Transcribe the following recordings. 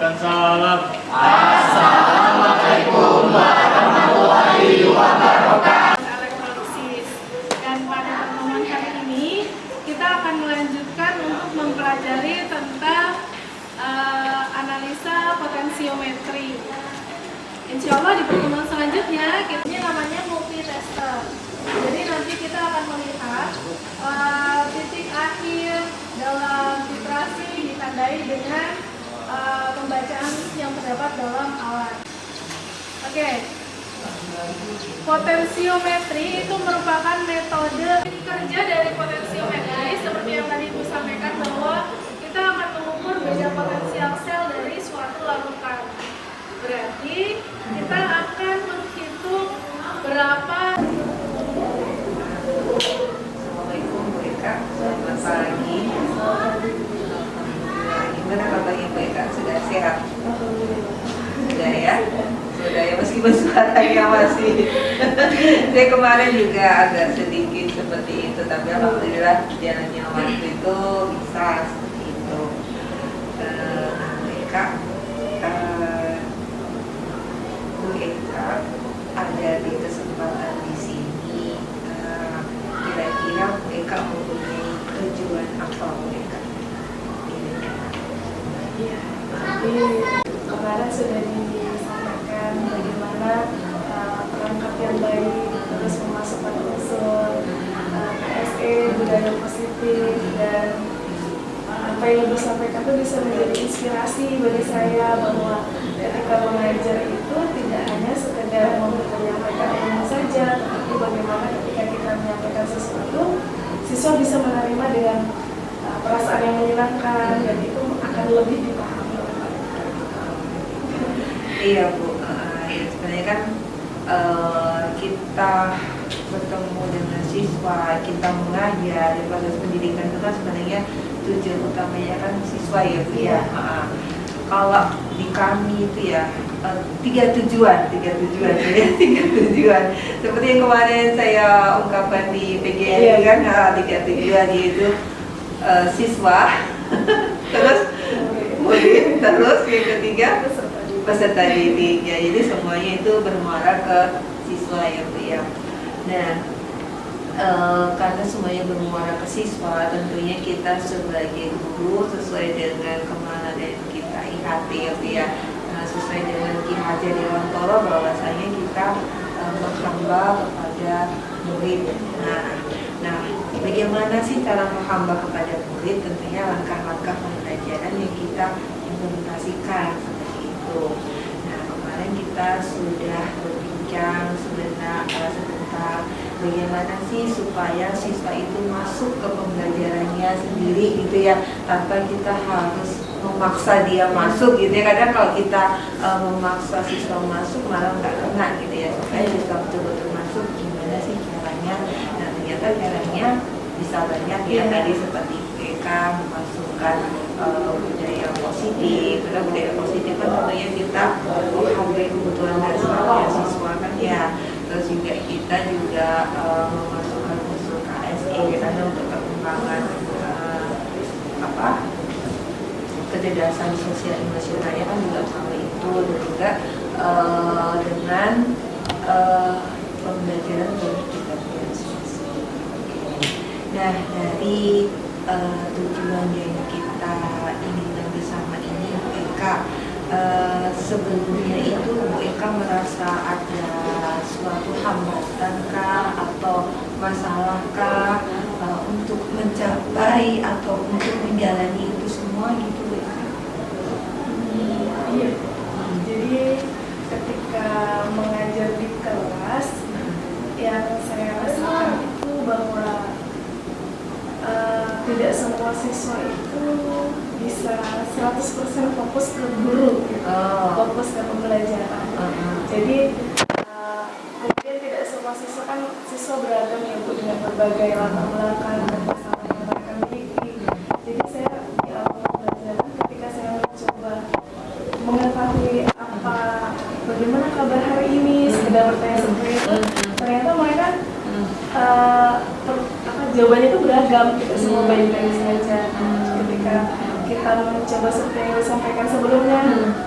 mengucapkan salam. Assalamualaikum warahmatullahi wabarakatuh. Elektrolisis. Dan pada pertemuan kali ini kita akan melanjutkan untuk mempelajari tentang analisa potensiometri. Insya Allah di pertemuan selanjutnya ini namanya multitester. Jadi nanti kita akan melihat titik akhir dalam titrasi ditandai dengan pembacaan yang terdapat dalam alat. Oke. Potensiometri itu merupakan metode kerja dari potensiometri seperti yang tadi Ibu sampaikan bahwa kita akan mengukur beda potensial sel dari suatu larutan. Berarti kita akan menghitung berapa. Assalamualaikum Bu Eka, selamat pagi. Gimana kabarnya Bu Eka? Sudah sehat? Sudah ya? Sudah ya, meskipun suaranya masih saya kemarin juga agak sedikit seperti itu, tapi alhamdulillah jalannya waktu itu bisa seperti itu. Bu Eka, Bu Eka ada di kesempatan di sini, kira-kira Bu Eka mempunyai tujuan apa Bu Eka? Ya, jadi kemarin sudah disampaikan bagaimana perangkat yang baik, terus memasukkan unsur KSE, budaya positif, dan apa yang Ibu sampaikan itu bisa menjadi inspirasi bagi saya bahwa ketika mengajar itu tidak hanya sekedar menyampaikan ilmu saja, tapi bagaimana ketika kita menyampaikan sesuatu, siswa bisa menerima dengan perasaan yang menyenangkan, dan itu akan lebih dipahami oleh mereka. Iya Bu, ya, sebenarnya kan kita bertemu dengan siswa, kita mengajar di proses pendidikan itu kan sebenarnya tujuan utamanya kan siswa ya Bu ya. Kalau di kami itu ya tiga tujuan ya, tiga tujuan. Seperti yang kemarin saya ungkapkan di PGRI kan, tiga tujuan yaitu siswa, terus murid, terus yang ketiga peserta didik ya. Jadi semuanya itu bermuara ke siswa ya Bu ya. Nah, karena semuanya bermuara ke siswa, tentunya kita sebagai guru sesuai dengan kemana dan kita IHT ya Bu ya, sesuai dengan Ki Hajar Dewantoro bahwasanya kita menghamba kepada murid. Nah, bagaimana sih cara menghamba kepada murid? Tentunya langkah-langkah pembelajaran yang kita implementasikan seperti itu. Nah, kemarin kita sudah berbincang sebentar tentang bagaimana sih supaya siswa itu masuk ke pembelajarannya sendiri gitu ya, tanpa kita harus memaksa dia masuk gitu ya. Kadang kalau kita memaksa siswa masuk malah nggak kena gitu ya. Supaya siswa betul-betul masuk, gimana sih caranya? Nah, ternyata caranya bisa banyak ya, tadi seperti PK memasukkan budaya positif. Karena budaya positif kan tentunya kita menghargai kebutuhan dasar siswa kan ya. Terus juga kita juga memasukkan unsur KSE karena untuk perkembangan kecerdasan sosial emosionalnya kan juga sama itu, dan juga dengan pembelajaran bertingkat diferensiasi. Nah, dari tujuan yang kita inginkan bersama ini Bu Eka, sebelumnya itu Bu Eka merasa ada suatu hambatan kah atau masalah kah untuk mencapai atau untuk menjalani itu semua gitu Bu Eka? Iya. Jadi ketika mengajar di kelas, yang saya rasakan itu bahwa tidak semua siswa itu bisa 100% fokus ke guru, fokus ke pembelajaran. Jadi kemudian tidak semua siswa kan siswa beragam ya Bu, dengan berbagai latar belakang dan masalah yang mereka miliki. Jadi saya di awal pembelajaran ketika saya mencoba mengetahui bagaimana kabar hari ini, sekedar bertanya seperti itu, ternyata mereka jawabannya itu beragam, tidak semua baik-baik saja. Ketika kita mencoba seperti yang disampaikan sebelumnya,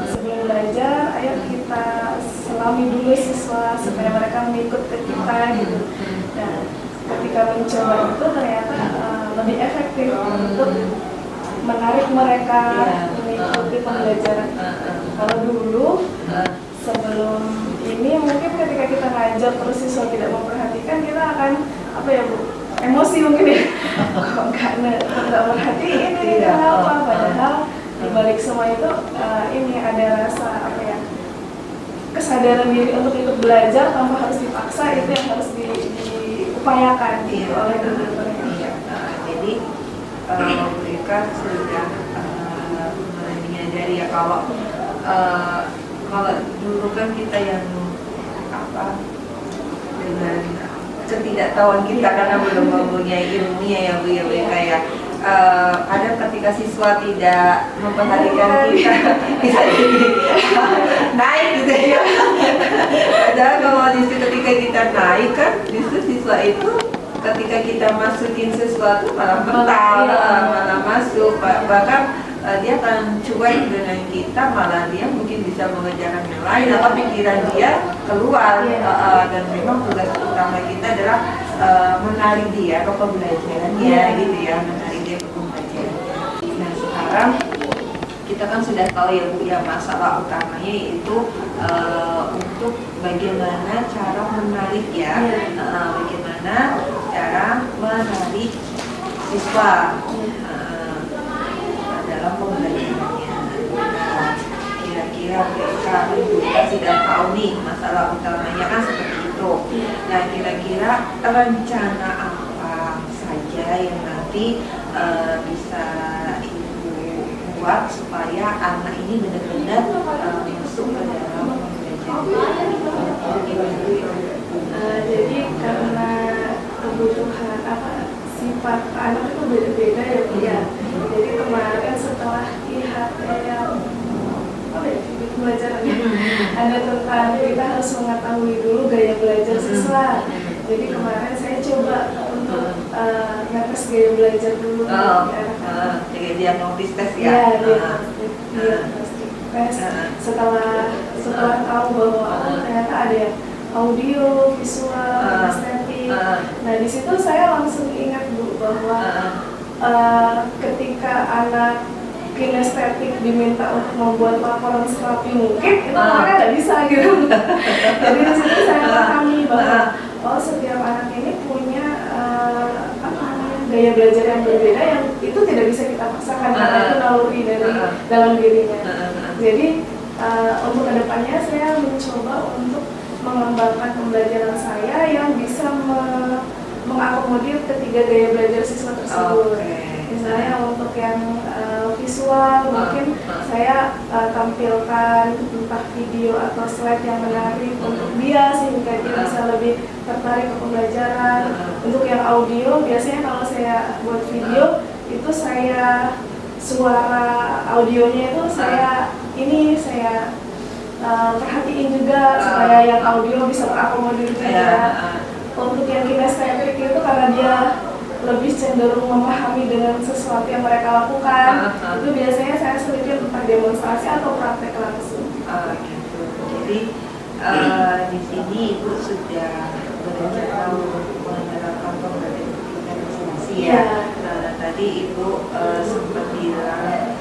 sebelum belajar, ayo kita selami dulu siswa supaya mereka mengikut ke kita gitu. Nah, ketika mencoba itu ternyata lebih efektif untuk menarik mereka mengikuti pembelajaran. Kalau dulu sebelum ini mungkin ketika kita ngajar terus siswa tidak memperhatikan, kita akan apa ya Bu? Emosi mungkin ya. Kok nggak merhatiin ini kenapa? Padahal di balik semua itu ini ada rasa apa ya? Kesadaran diri untuk ikut belajar tanpa harus dipaksa, itu yang harus diupayakan oleh guru-gurunya. Jadi mereka sudah menyadari ya kalau dulu kan kita yang apa dengan ketidaktahuan kita karena belum mempunyai ilmunya ya Bu ya, kayak ada ketika siswa tidak memperhatikan kita bisa jadi naik gitu ya. Padahal kalau justru ketika kita naik kan justru siswa itu ketika kita masukin sesuatu malah mental, malah masuk, bahkan dia akan cuek dengan kita, malah dia mungkin bisa mengerjakan yang lain atau pikiran dia keluar. Dan memang tugas utama kita adalah menarik dia ke pembelajarannya gitu ya, menarik dia ke pembelajarannya. Nah sekarang kita kan sudah tahu ya Bu ya, masalah utamanya yaitu untuk bagaimana cara menarik ya, bagaimana cara menarik siswa dalam pembelajarannya. Nah, kira-kira kita sudah tahu nih masalah utamanya kan seperti itu. Nah, kira-kira rencana apa saja yang nanti bisa Ibu buat supaya anak ini benar-benar masuk ke dalam pembelajaran? Jadi karena kebutuhan sifat anak itu beda-beda ya Bu ya. Jadi kemarin setelah lihat pembelajarannya ada tentang kita harus mengetahui dulu gaya belajar siswa. Jadi kemarin saya coba untuk ngetes gaya belajar dulu. Jadi diagnostis tes ya? Iya, diagnostis tes. Setelah tahu bahwa ternyata ada audio, visual, estetik. Nah di situ saya langsung ingat Bu bahwa ketika anak kinestetik diminta untuk membuat laporan serapi mungkin itu mereka nggak bisa gitu. Jadi di situ saya pahami bahwa setiap anak ini punya gaya belajar yang berbeda yang itu tidak bisa kita paksakan karena itu naluri dari dalam dirinya. Jadi untuk kedepannya saya mencoba untuk mengembangkan pembelajaran saya yang bisa mengakomodir ketiga gaya belajar siswa tersebut. Misalnya untuk yang visual mungkin saya tampilkan entah video atau slide yang menarik untuk dia sehingga dia bisa lebih tertarik ke pembelajaran. Untuk yang audio biasanya kalau saya buat video itu saya suara audionya itu saya perhatiin juga supaya yang audio bisa terakomodir juga. Untuk yang kinestetik itu karena dia lebih cenderung memahami dengan sesuatu yang mereka lakukan, itu biasanya saya selipin entah demonstrasi atau praktek langsung. Gitu. Jadi di sini Ibu sudah berencana untuk menerapkan pembelajaran ya. Tadi Ibu sempat bilang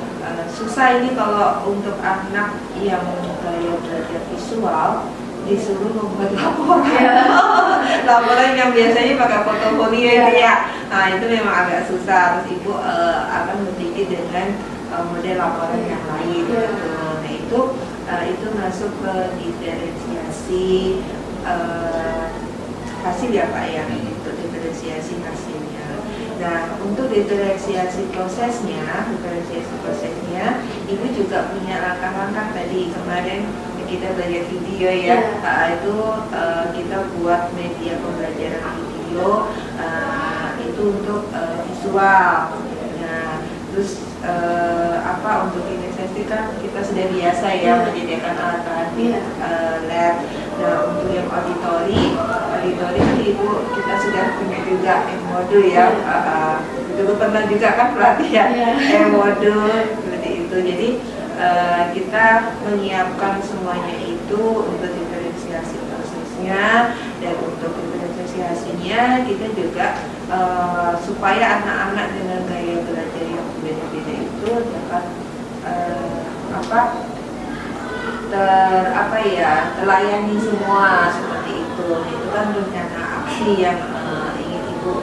susah ini kalau untuk anak yang gaya belajar visual disuruh membuat laporan yang biasanya pakai portofolio ya. Nah itu memang agak susah. Terus Ibu akan berpikir dengan model laporan yang lain. Nah itu masuk ke diferensiasi hasil ya Pak ya, untuk diferensiasi hasilnya. Nah untuk diferensiasi prosesnya Ibu juga punya langkah-langkah. Tadi kemarin kita belajar video ya, itu kita buat media pembelajaran video itu untuk visual. Nah terus untuk kinestetik kan kita sudah biasa ya menyediakan alat-alat lab. Nah untuk yang auditori kan Ibu kita sudah punya juga modul ya. Dulu pernah juga kan pelatihan Iya. modul seperti itu. Jadi kita menyiapkan semuanya itu untuk diferensiasi prosesnya, dan untuk diferensiasinya kita juga supaya anak-anak dengan gaya belajar yang berbeda-beda itu dapat terlayani semua seperti itu. Itu kan rencana aksi yang ingin Ibu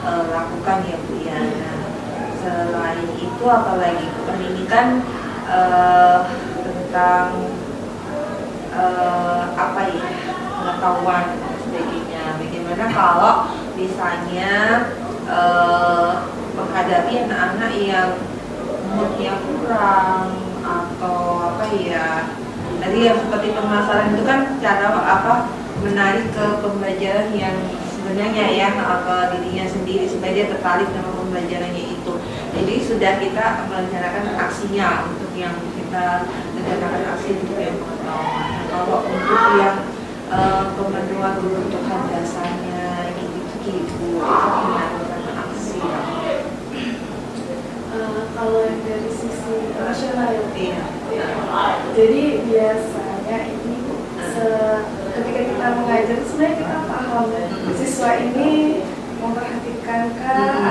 lakukan ya Bu ya. Nah, selain itu apalagi Bu, kan ini kan tentang pengetahuan dan sebagainya. Bagaimana kalau misalnya menghadapi anak-anak yang moodnya kurang atau tadi yang seperti pemasaran itu kan cara menarik ke pembelajaran yang sebenarnya ya, ke dirinya sendiri supaya dia tertarik dengan pembelajarannya itu. Jadi sudah kita merencanakan aksinya untuk yang kita rencanakan aksi untuk yang pengetahuan. Kalau untuk yang pemenuhan kebutuhan dasarnya gitu itu gimana rencana aksi ya? Kalau dari sisi rasional Iya. jadi biasanya ini ketika kita mengajar sebenarnya kita paham siswa ini memperhatikan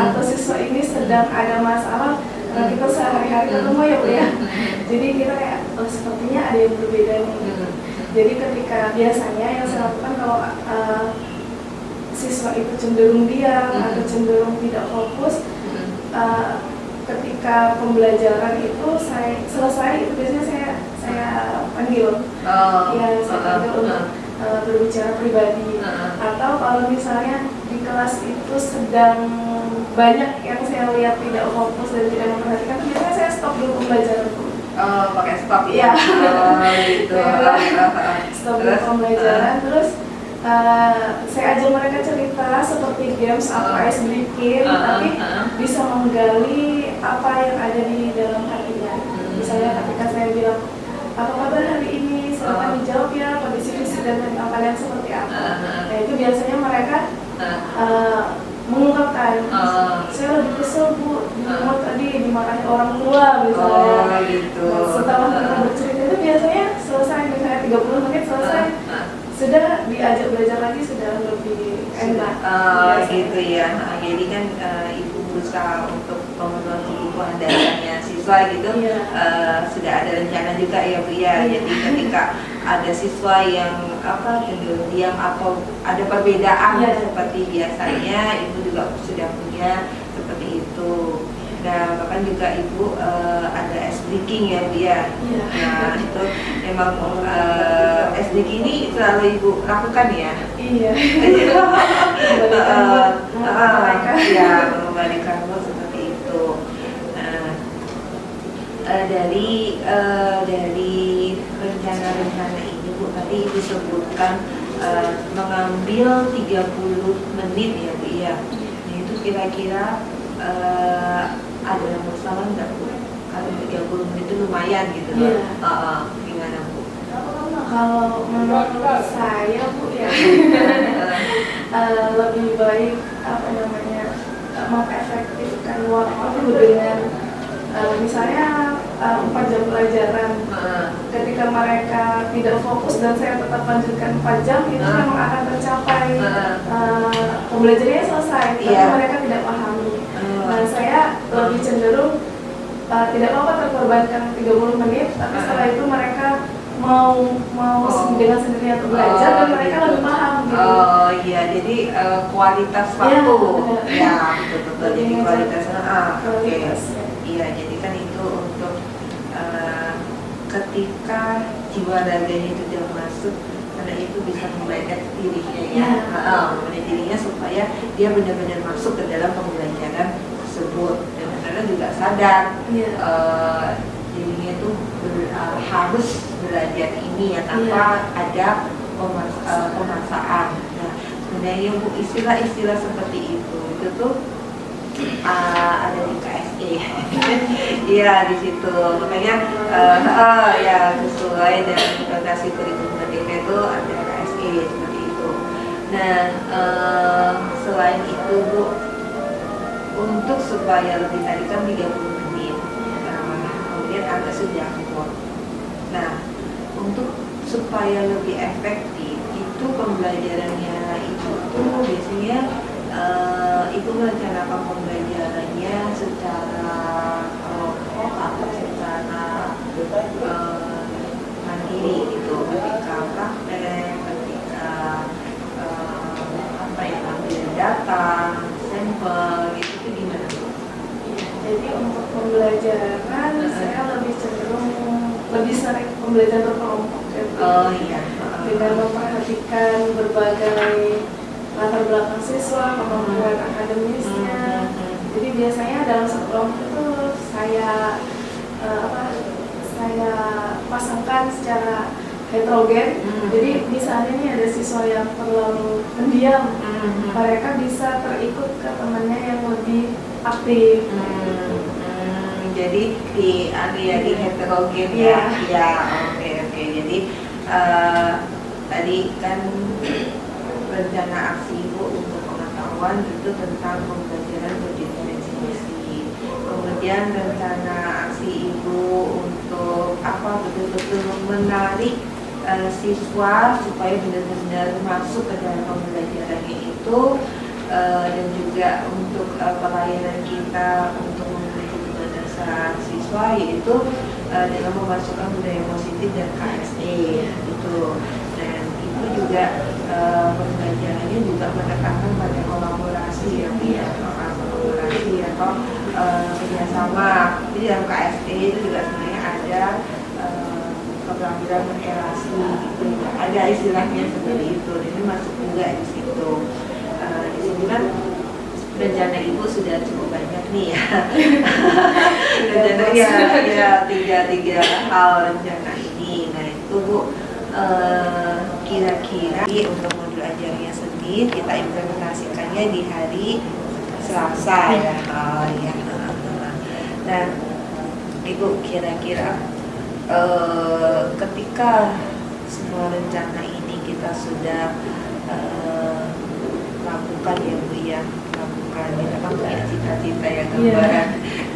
atau siswa ini sedang ada masalah karena kita sehari-hari ketemu ya Bu ya. Jadi kita kayak sepertinya ada yang berbeda nih. Jadi ketika biasanya yang saya lakukan kalau siswa itu cenderung diam atau cenderung tidak fokus, ketika pembelajaran itu saya selesai itu biasanya saya panggil, saya panggil untuk berbicara pribadi. Atau kalau misalnya di kelas itu sedang banyak yang saya lihat tidak fokus dan tidak memperhatikan, biasanya saya stop dulu pembelajaran. Pakai stop ya? Gitu. Stop dulu pembelajaran, terus saya ajak mereka cerita seperti games atau ice breaking, tapi bisa menggali apa yang ada di dalam hatinya. Misalnya ketika saya bilang, apa kabar hari ini? Silakan dijawab ya, kondisi fisik dan mental kalian seperti apa. Nah itu biasanya mereka mengungkapkan, saya lebih kesel Bu, di rumah tadi dimarahi orang tua misalnya. Gitu. Nah, setelah mereka bercerita itu biasanya selesai, misalnya 30 menit selesai, sudah diajak belajar lagi, sudah lebih enak. Gitu ya. Jadi kan Ibu berusaha untuk pemenuhan kebutuhan dasarnya siswa gitu. Sudah ada rencana juga ya Bu ya. Jadi ketika ada siswa yang cenderung diam atau ada perbedaan seperti biasanya, Ibu juga sudah punya seperti itu. Nah, bahkan juga Ibu ada ice breaking ya Bu ya. Nah, itu memang ice breaking ini selalu Ibu lakukan ya? Iya. Mengembalikan mood seperti itu. Nah, dari rencana-rencana ini Bu, tadi Ibu sebutkan mengambil 30 menit ya Bu ya. Nah, itu kira-kira ada masalah nggak Bu? Kalau 30 menit itu lumayan gitu loh. Gimana Bu? Kalau menurut saya Bu ya, lebih baik mengefektifkan waktu dengan misalnya 4 jam pelajaran. Ketika mereka tidak fokus dan saya tetap lanjutkan 4 jam, itu memang akan tercapai, pembelajarannya selesai, tapi mereka tidak pahami. Dan saya lebih cenderung tidak apa-apa terkorbankan 30 menit, tapi setelah itu mereka mau dengan sendirinya untuk belajar dan mereka lebih paham gitu. Iya, jadi kualitas waktu. Betul. Jadi kualitasnya. Iya, jadi kan itu untuk ketika jiwa raganya itu sudah masuk, karena itu bisa membaikkan dirinya ya. Membaikkan dirinya supaya dia benar-benar masuk ke dalam pembelajaran tersebut, dan mereka juga sadar dirinya itu harus belajar ini ya tanpa ada pemaksaan. Nah, sebenarnya Bu, istilah-istilah seperti itu tuh ada di KSE. Iya, di situ. Makanya ya sesuai dengan implementasi kurikulum Merdeka itu ada KSE seperti itu. Nah, selain itu Bu, untuk supaya lebih tadi kan 30 menit. Kemudian agak sejangkau. Nah, untuk supaya lebih efektif itu pembelajarannya itu tuh biasanya itu merencanakan pembelajarannya secara kelompok atau secara mandiri gitu, ketika praktek, ketika ambil data, sampel gitu, itu gimana? Jadi untuk pembelajaran saya lebih cenderung lebih sering pembelajaran berkelompok gitu. Oh iya. Dengan memperhatikan berbagai latar belakang siswa, kemampuan akademisnya. Jadi biasanya dalam satu kelompok itu saya saya pasangkan secara heterogen. Jadi misalnya nih ada siswa yang terlalu pendiam, mereka bisa terikut ke temannya yang lebih aktif. Jadi di heterogen ya. Ya, oke. Jadi tadi kan rencana aksi Ibu untuk pengetahuan itu tentang pembelajaran berdiferensiasi. Kemudian rencana aksi Ibu untuk betul-betul menarik siswa supaya benar-benar masuk ke dalam pembelajarannya itu, dan juga untuk pelayanan kita untuk membentuk dasar siswa, yaitu dengan memasukkan budaya positif dan KSE itu. Dan itu juga pembelajarannya juga menekankan pada kolaborasi kolaborasi atau kerjasama. Jadi dalam KSE itu juga sebenarnya ada keterampilan berrelasi gitu, ada istilahnya seperti itu. Ini masuk juga di situ. Di sini kan rencana Ibu sudah cukup banyak nih ya. Rencananya tiga hal rencana ini. Nah itu Bu, kira-kira untuk modul ajarnya sendiri kita implementasikannya di hari Selasa ya. Dan Ibu kira-kira ketika semua rencana ini kita sudah lakukan ya Bu ya, kita kan punya cita-cita ya,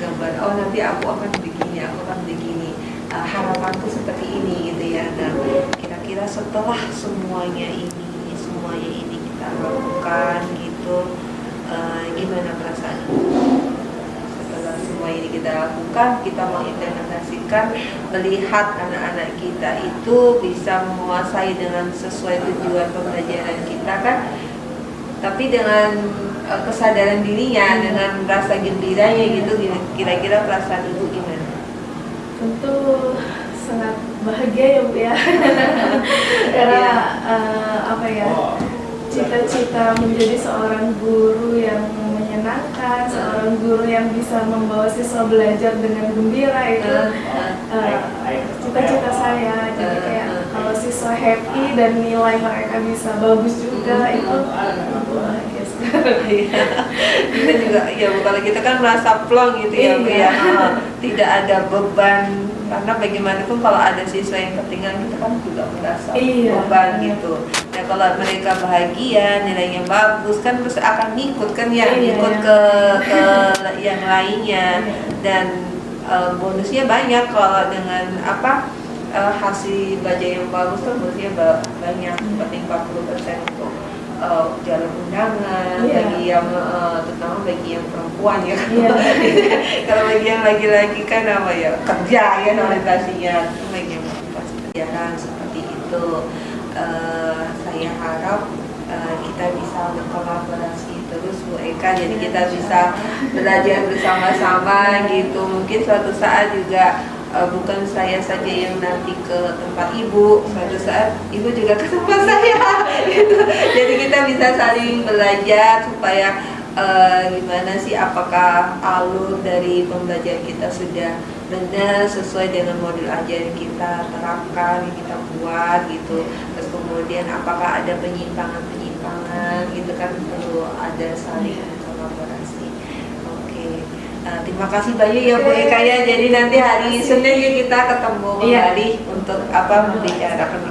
gambar oh nanti aku akan begini, harapanku seperti ini gitu ya. Nah kira-kira setelah semuanya ini kita lakukan gitu, gimana perasaan setelah semua ini kita lakukan, kita mau implementasikan, melihat anak-anak kita itu bisa menguasai dengan sesuai tujuan pembelajaran kita kan, tapi dengan kesadaran dirinya, dengan rasa gembiranya gitu. Kira-kira perasaan Ibu gimana? Tentu sangat bahagia ya Bu ya. Karena cita-cita menjadi seorang guru yang menyenangkan, seorang guru yang bisa membawa siswa belajar dengan gembira itu cita-cita saya. Jadi kayak kalau siswa happy dan nilai mereka bisa bagus juga, itu bahagia sekali. Kita juga ya Bu, kalau kita kan merasa plong gitu ya Bu ya. Tidak ada beban, karena bagaimanapun kalau ada siswa yang ketinggalan kita kan juga merasa beban gitu. Nah kalau mereka bahagia, nilainya bagus kan terus akan ngikut kan ya, ngikut ke yang lainnya. Dan bonusnya banyak kalau dengan hasil baja yang bagus kan bonusnya banyak, seperti 40% untuk jalur undangan bagi yang terutama bagi yang perempuan ya. Kalau bagi yang laki-laki kan kerja ya orientasinya, bagi yang perjalanan seperti itu. Saya harap kita bisa berkolaborasi terus Bu Eka, jadi kita bisa belajar bersama-sama gitu. Mungkin suatu saat juga bukan saya saja yang nanti ke tempat Ibu, suatu saat Ibu juga ke tempat saya gitu. Jadi kita bisa saling belajar supaya gimana sih, apakah alur dari pembelajaran kita sudah benar sesuai dengan modul ajaran kita terapkan, yang kita buat gitu. Terus kemudian apakah ada penyimpangan gitu kan, perlu ada saling kolaborasi. Oke. Terima kasih banyak ya Bu Eka ya. Jadi nanti hari Senin kita ketemu kembali untuk membicarakan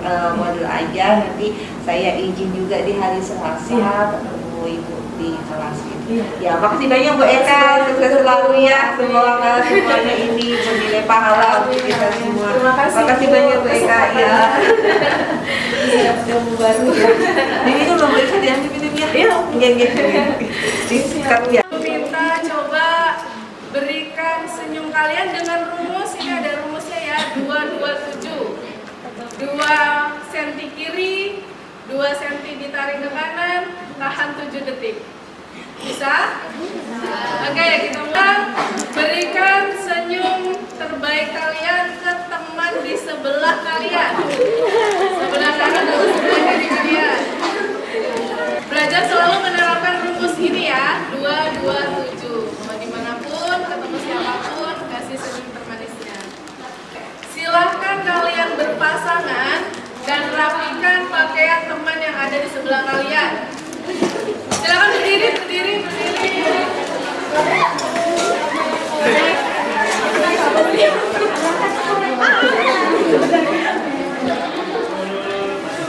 modul ajar. Nanti saya izin juga di hari Selasa ketemu Ibu di kelas ini. Ya, makasih banyak Bu Eka, sukses selalu ya. Semoga semuanya ini bernilai pahala untuk kita semua. Terima kasih. Makasih banyak Bu Eka ya. Bisa dapat ilmu baru ya. Ini kan belum bisa diambil minumnya. Iya, gitu. Disikat ya. Minta coba berikan senyum kalian dengan rumus. Ini ada rumusnya ya, 227. 2 senti kiri, 2 senti ditarik ke kanan, tahan 7 detik. Bisa? Oke, kita mulai. Berikan senyum terbaik kalian ke teman di sebelah kalian. Sebelah kanan atau sebelah kiri kalian. Belajar selalu menerapkan rumus ini ya, 227. Mau dimanapun, ketemu siapapun, kasih senyum termanisnya. Silahkan kalian berpasangan dan rapikan pakaian teman yang ada di sebelah kalian. Silakan berdiri.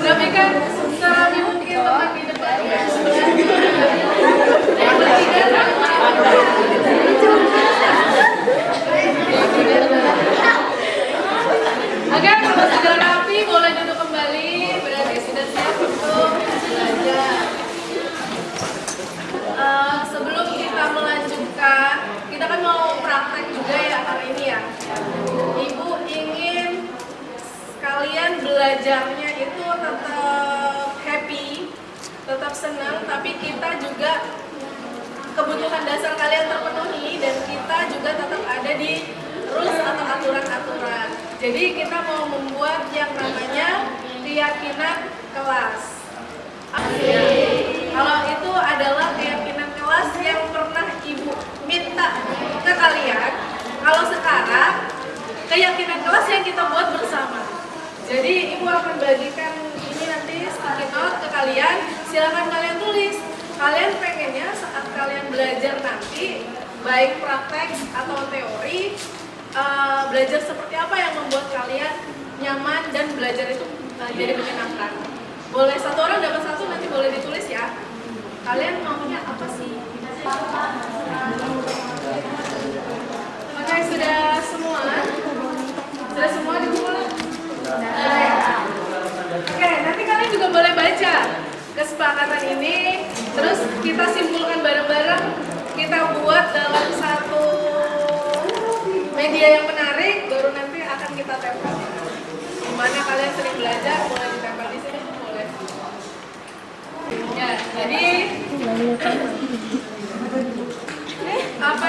Rapikan serapi mungkin teman di depan. Yang bertiga Oke, kalau sudah rapi boleh duduk kembali, berarti sudah siap untuk belajar. Sebelum kita melanjutkan, kita kan mau praktek juga ya hari ini ya. Ibu ingin kalian belajarnya itu tetap happy, tetap senang, tapi kita juga kebutuhan dasar kalian terpenuhi dan kita juga tetap ada di rules atau aturan-aturan. Jadi kita mau membuat yang namanya keyakinan kelas. Kalau itu adalah keyakinan kelas yang pernah Ibu minta ke kalian. Kalau sekarang keyakinan kelas yang kita buat bersama. Jadi Ibu akan bagikan ini nanti sticky note ke kalian. Silakan kalian tulis. Kalian pengennya saat kalian belajar nanti, baik praktek atau teori, belajar seperti apa yang membuat kalian nyaman dan belajar itu jadi menyenangkan. Boleh satu orang dapat satu, nanti boleh ditulis ya. Kalian maunya apa sih? Oke, sudah semua? Sudah semua dikumpulkan? Oke, nanti kalian juga boleh baca kesepakatan ini, terus kita simpulkan bareng-bareng, kita buat dalam satu media yang menarik, baru nanti akan kita tempel. Dimana kalian sering belajar, boleh ditempel di sini, boleh. Ya, jadi apa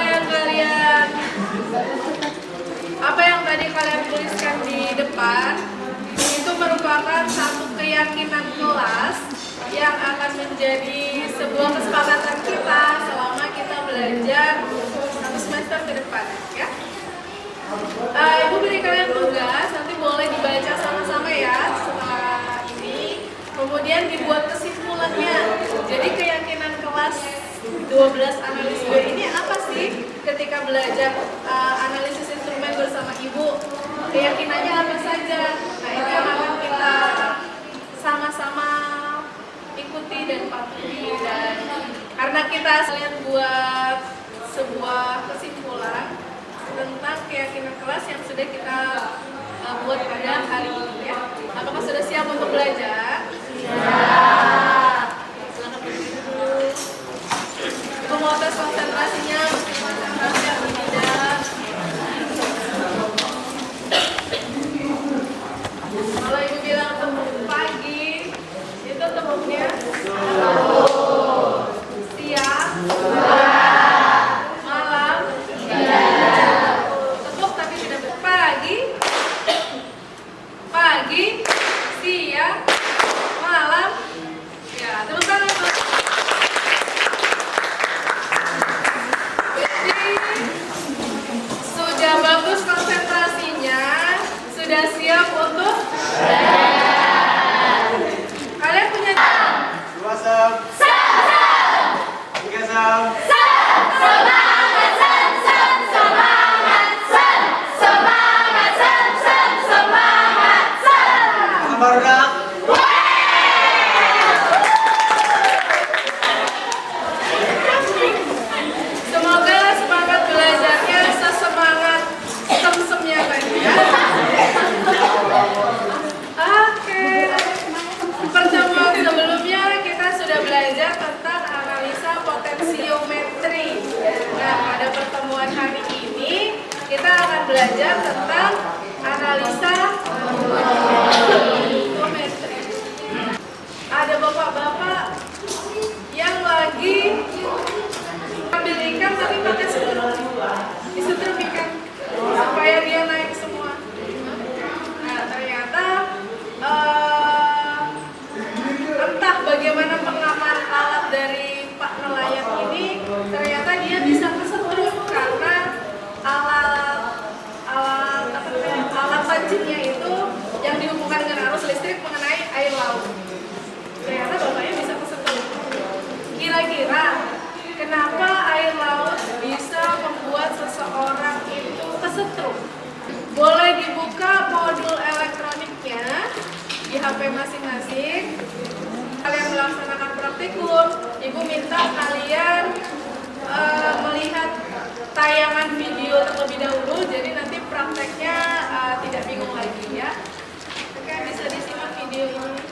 yang tadi kalian tuliskan di depan itu merupakan satu keyakinan kelas yang akan menjadi sebuah kesepakatan kita selama kita belajar satu semester ke depan, ya. Ibu beri kalian tugas, nanti boleh dibaca sama-sama ya setelah ini. Kemudian dibuat kesimpulannya. Jadi keyakinan kelas 12 analisis B ini apa sih? Ketika belajar analisis instrumen bersama Ibu, keyakinannya apa saja? Nah, itu yang akan kita sama-sama ikuti dan patuhi. Dan karena kita kalian buat sebuah kesimpulan tentang keyakinan kelas yang sudah kita buat pada hari ini, ya. Apakah sudah siap untuk belajar? Siap. Silakan berdiri dulu. Ibu mau tes konsentrasinya, konsentrasi atau tidak? Kalau Ibu bilang temu pagi, itu temunya siang, malam, tepuk tapi tidak pagi, siang, malam, ya tepuk tangan. Jadi sudah bagus konsentrasinya, sudah siap untuk kalian punya sosiometri. Nah, pada pertemuan hari ini kita akan belajar tentang analisa sosiometri. Ada bapak-bapak yang lagi ambil ikan tapi pakai setrum, disetrum ikan supaya dia naik semua. Nah, ternyata entah bagaimana pengaman alat dari Pak nelayan ini, ternyata dia bisa kesetrum karena alat pancingnya itu yang dihubungkan dengan arus listrik mengenai air laut. Ternyata bapaknya bisa kesetrum. Kira-kira kenapa air laut bisa membuat seseorang itu kesetrum? Boleh dibuka modul elektroniknya di HP masing-masing. Kalian melaksanakan praktikum, Ibu minta kalian melihat tayangan video terlebih dahulu, jadi nanti prakteknya tidak bingung lagi ya. Oke, bisa disimak video ini.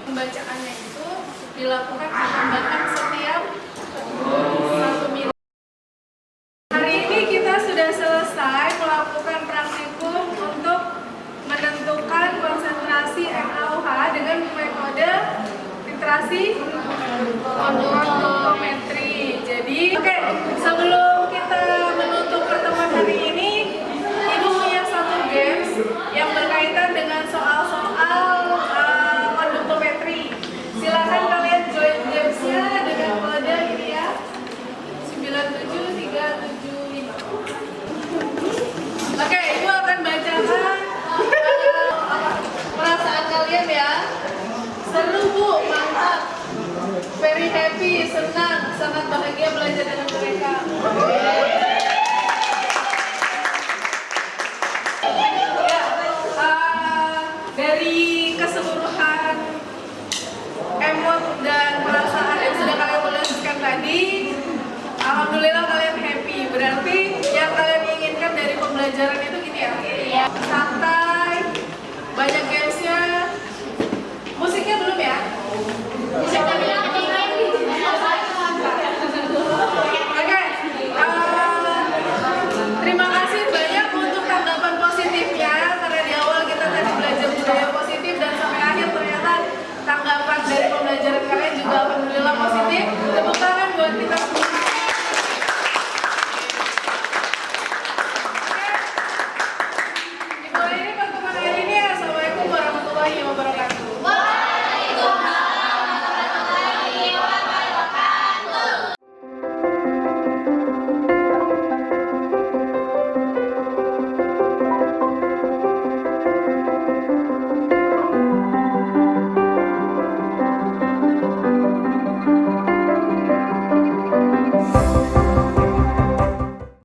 Pembacaannya itu dilakukan penambahan setiap 1 menit. Hari ini kita sudah selesai melakukan praktikum untuk menentukan konsentrasi MaOH dengan metode filtrasi konduktorometri. Jadi, sebelum kita menutup pertemuan hari ini, Ibu punya satu games yang berkaitan dengan soal-soal konduktorometri. Silakan kalian join gamesnya dengan kode ini ya, 97375. Oke, Ibu akan bacakan perasaan kalian ya. Seru Bu, mantap, very happy, senang, sangat bahagia belajar dengan mereka. Ya, dari keseluruhan emot dan perasaan yang sudah kalian tuliskan tadi, alhamdulillah kalian happy. Berarti yang kalian inginkan dari pembelajaran itu gini ya, santai, banyak gamesnya,